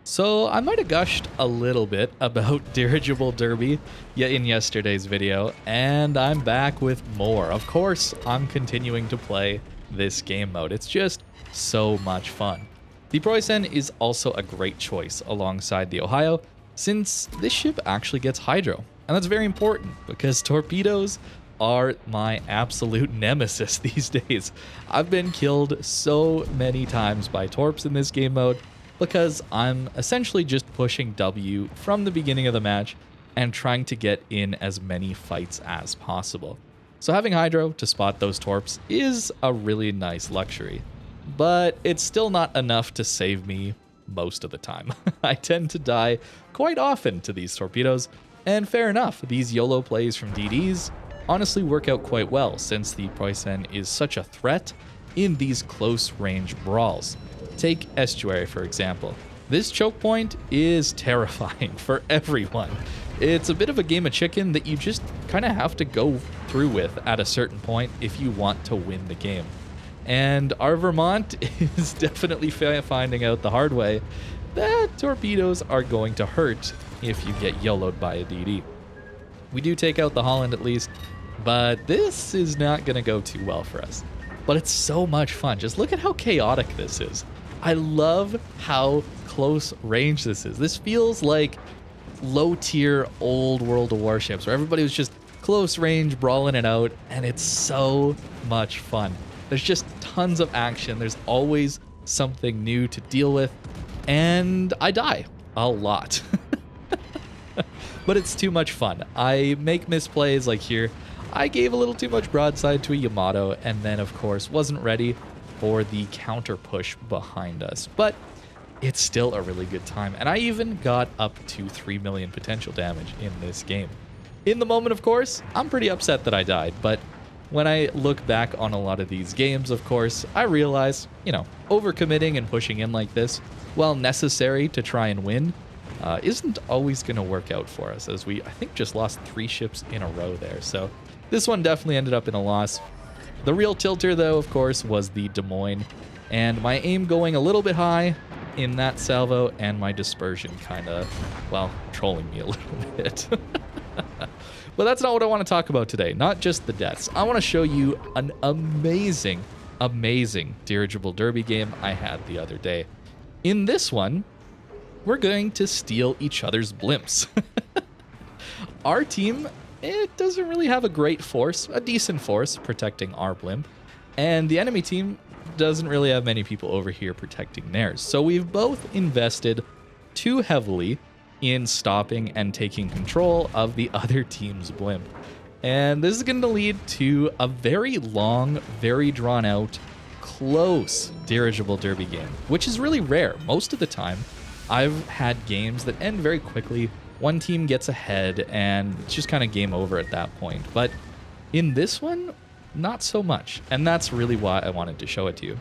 So I might have gushed a little bit about Dirigible Derby in yesterday's video, and I'm back with more. Of course, I'm continuing to play this game mode. It's just so much fun. The Preussen is also a great choice alongside the Ohio, since this ship actually gets hydro. And that's very important because torpedoes are my absolute nemesis these days. I've been killed so many times by torps in this game mode, because I'm essentially just pushing W from the beginning of the match and trying to get in as many fights as possible. So having Hydro to spot those torps is a really nice luxury, but it's still not enough to save me most of the time. I tend to die quite often to these torpedoes, and fair enough, these YOLO plays from DDs honestly work out quite well since the Preussen is such a threat in these close range brawls. Take Estuary, for example. This choke point is terrifying for everyone. It's a bit of a game of chicken that you just kind of have to go through with at a certain point if you want to win the game. And our Vermont is definitely finding out the hard way that torpedoes are going to hurt if you get YOLO'd by a DD. We do take out the Holland at least, but this is not going to go too well for us. But it's so much fun. Just look at how chaotic this is. I love how close range this is. This feels like low tier old World of Warships where everybody was just close range brawling it out, and it's so much fun. There's just tons of action. There's always something new to deal with, and I die a lot. But it's too much fun. I make misplays like here. I gave a little too much broadside to a Yamato, and then of course wasn't ready for the counter push behind us. But it's still a really good time, and I even got up to 3 million potential damage in this game. In the moment, of course, I'm pretty upset that I died, but when I look back on a lot of these games, of course, I realize, overcommitting and pushing in like this, while necessary to try and win, isn't always going to work out for us, as we, I think, just lost 3 ships in a row there. So this one definitely ended up in a loss. The real tilter, though, of course, was the Des Moines, and my aim going a little bit high in that salvo, and my dispersion kind of, trolling me a little bit. But that's not what I want to talk about today, not just the deaths. I want to show you an amazing, amazing Dirigible Derby game I had the other day. In this one, we're going to steal each other's blimps. Our team, it doesn't really have a great force, a decent force protecting our blimp, and the enemy team doesn't really have many people over here protecting theirs. So we've both invested too heavily in stopping and taking control of the other team's blimp. And this is going to lead to a very long, very drawn out, close Dirigible Derby game, which is really rare. Most of the time, I've had games that end very quickly. One team gets ahead and it's just kind of game over at that point. But in this one, not so much. And that's really why I wanted to show it to you.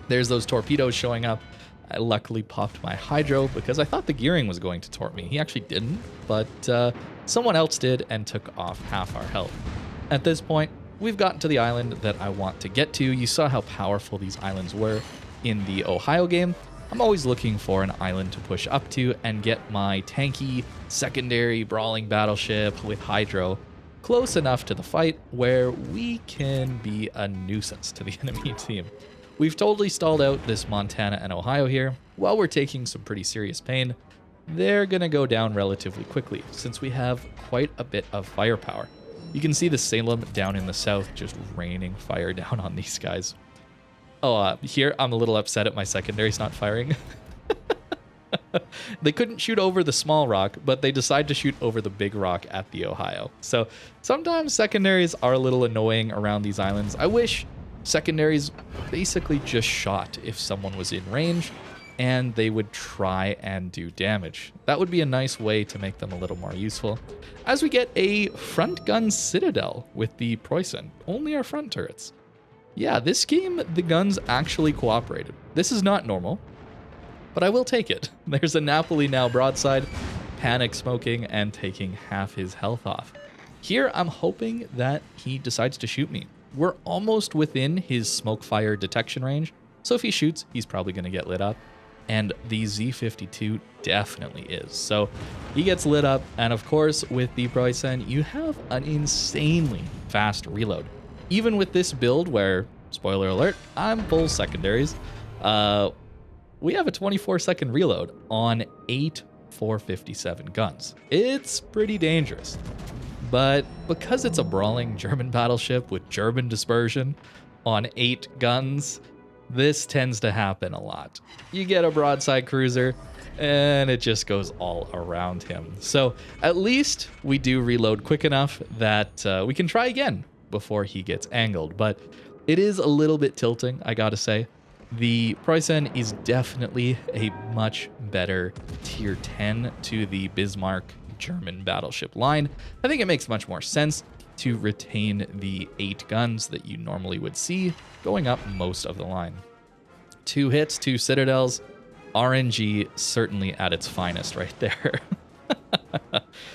There's those torpedoes showing up. I luckily popped my Hydro because I thought the gearing was going to torp me. He actually didn't, but someone else did and took off half our health. At this point, we've gotten to the island that I want to get to. You saw how powerful these islands were in the Ohio game. I'm always looking for an island to push up to and get my tanky, secondary, brawling battleship with Hydro close enough to the fight where we can be a nuisance to the enemy team. We've totally stalled out this Montana and Ohio here. While we're taking some pretty serious pain, they're gonna go down relatively quickly since we have quite a bit of firepower. You can see the Salem down in the south just raining fire down on these guys. Oh, here I'm a little upset at my secondaries not firing. They couldn't shoot over the small rock, but they decide to shoot over the big rock at the Ohio. So sometimes secondaries are a little annoying around these islands. I wish secondaries basically just shot if someone was in range and they would try and do damage. That would be a nice way to make them a little more useful. As we get a front gun citadel with the Preussen, only our front turrets. Yeah, this game, the guns actually cooperated. This is not normal, but I will take it. There's a Napoli now broadside, panic smoking and taking half his health off. Here, I'm hoping that he decides to shoot me. We're almost within his smoke fire detection range, so if he shoots, he's probably going to get lit up. and the Z52 definitely is. So he gets lit up, and of course with the Preussen, you have an insanely fast reload. Even with this build where, spoiler alert, I'm full secondaries, we have a 24-second reload on 8 457 guns. It's pretty dangerous. But because it's a brawling German battleship with German dispersion on 8 guns, this tends to happen a lot. You get a broadside cruiser, and it just goes all around him. So at least we do reload quick enough that we can try again before he gets angled. But it is a little bit tilting, I gotta say. The Preussen is definitely a much better tier 10 to the Bismarck German battleship line. I think it makes much more sense to retain the 8 guns that you normally would see going up most of the line. 2 hits, 2 citadels, RNG certainly at its finest right there.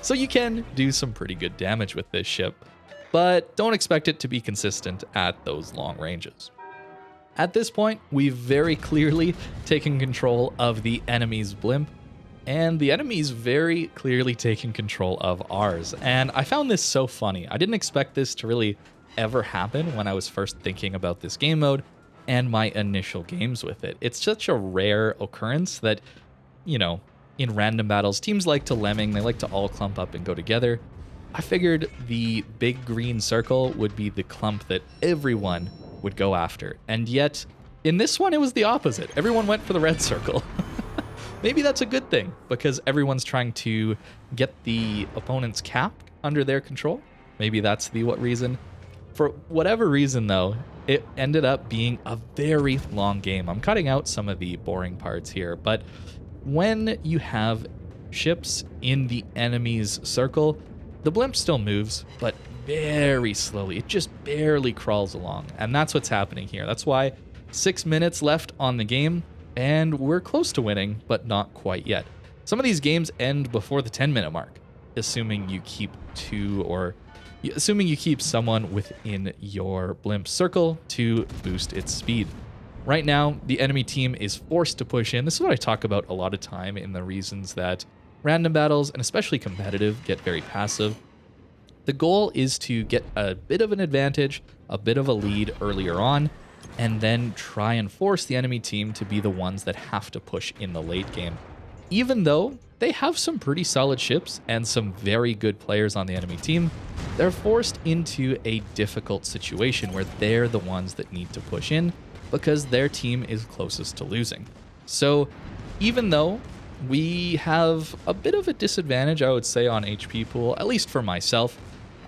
So you can do some pretty good damage with this ship, but don't expect it to be consistent at those long ranges. At this point, we've very clearly taken control of the enemy's blimp, and the enemy's very clearly taken control of ours. And I found this so funny. I didn't expect this to really ever happen when I was first thinking about this game mode and my initial games with it. It's such a rare occurrence that, you know, in random battles, teams like to lemming, they like to all clump up and go together. I figured the big green circle would be the clump that everyone would go after. And yet, in this one, it was the opposite. Everyone went for the red circle. Maybe that's a good thing, because everyone's trying to get the opponent's cap under their control. Maybe that's the reason. For whatever reason, though, it ended up being a very long game. I'm cutting out some of the boring parts here, but when you have ships in the enemy's circle, the blimp still moves, but very slowly. It just barely crawls along, and that's what's happening here. That's why 6 minutes left on the game, and we're close to winning, but not quite yet. Some of these games end before the 10-minute mark, assuming you keep someone within your blimp circle to boost its speed. Right now, the enemy team is forced to push in. This is what I talk about a lot of time in the reasons that random battles, and especially competitive, get very passive. The goal is to get a bit of an advantage, a bit of a lead earlier on, and then try and force the enemy team to be the ones that have to push in the late game. Even though they have some pretty solid ships and some very good players on the enemy team, they're forced into a difficult situation where they're the ones that need to push in because their team is closest to losing. So even though we have a bit of a disadvantage, I would say, on HP pool, at least for myself,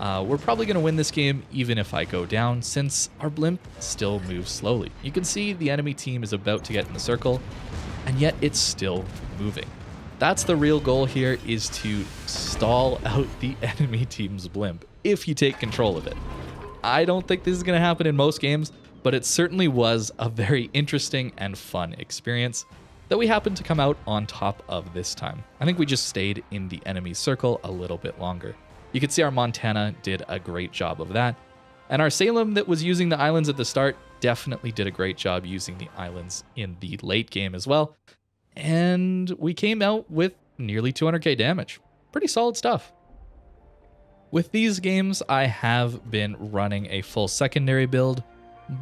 we're probably going to win this game even if I go down, since our blimp still moves slowly. You can see the enemy team is about to get in the circle, and yet it's still moving. That's the real goal here, is to stall out the enemy team's blimp if you take control of it. I don't think this is going to happen in most games, but it certainly was a very interesting and fun experience that we happened to come out on top of this time. I think we just stayed in the enemy circle a little bit longer. You can see our Montana did a great job of that. And our Salem that was using the islands at the start definitely did a great job using the islands in the late game as well. And we came out with nearly 200k damage. Pretty solid stuff. With these games, I have been running a full secondary build,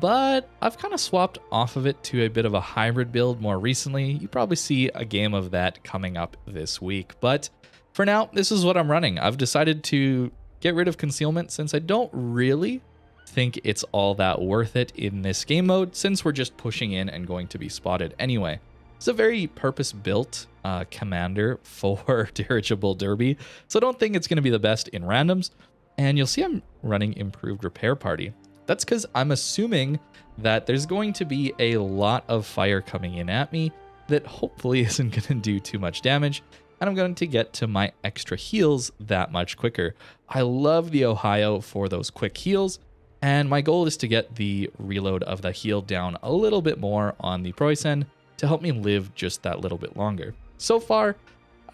but I've kind of swapped off of it to a bit of a hybrid build more recently. You probably see a game of that coming up this week, but for now, this is what I'm running. I've decided to get rid of concealment since I don't really think it's all that worth it in this game mode, since we're just pushing in and going to be spotted anyway. It's a very purpose-built commander for Dirigible Derby, so I don't think it's going to be the best in randoms, and you'll see I'm running Improved Repair Party. That's because I'm assuming that there's going to be a lot of fire coming in at me that hopefully isn't going to do too much damage, and I'm going to get to my extra heals that much quicker. I love the Ohio for those quick heals, and my goal is to get the reload of the heal down a little bit more on the Preussen to help me live just that little bit longer. So far,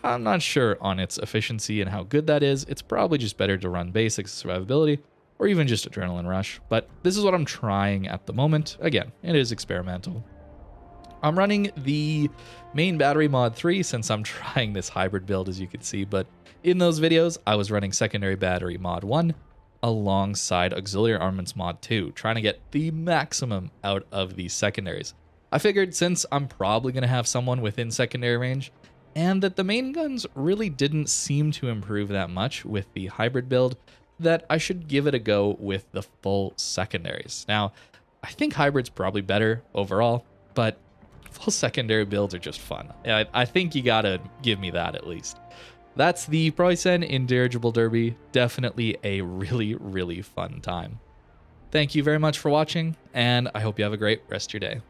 I'm not sure on its efficiency and how good that is. It's probably just better to run basics, survivability, or even just Adrenaline Rush, but this is what I'm trying at the moment. Again, it is experimental. I'm running the main battery mod 3 since I'm trying this hybrid build, as you can see, but in those videos, I was running secondary battery mod 1 alongside auxiliary armaments mod 2, trying to get the maximum out of these secondaries. I figured since I'm probably going to have someone within secondary range, and that the main guns really didn't seem to improve that much with the hybrid build, that I should give it a go with the full secondaries. Now, I think hybrid's probably better overall, but full secondary builds are just fun. I think you gotta give me that at least. That's the Preussen in Dirigible Derby. Definitely a really, really fun time. Thank you very much for watching, and I hope you have a great rest of your day.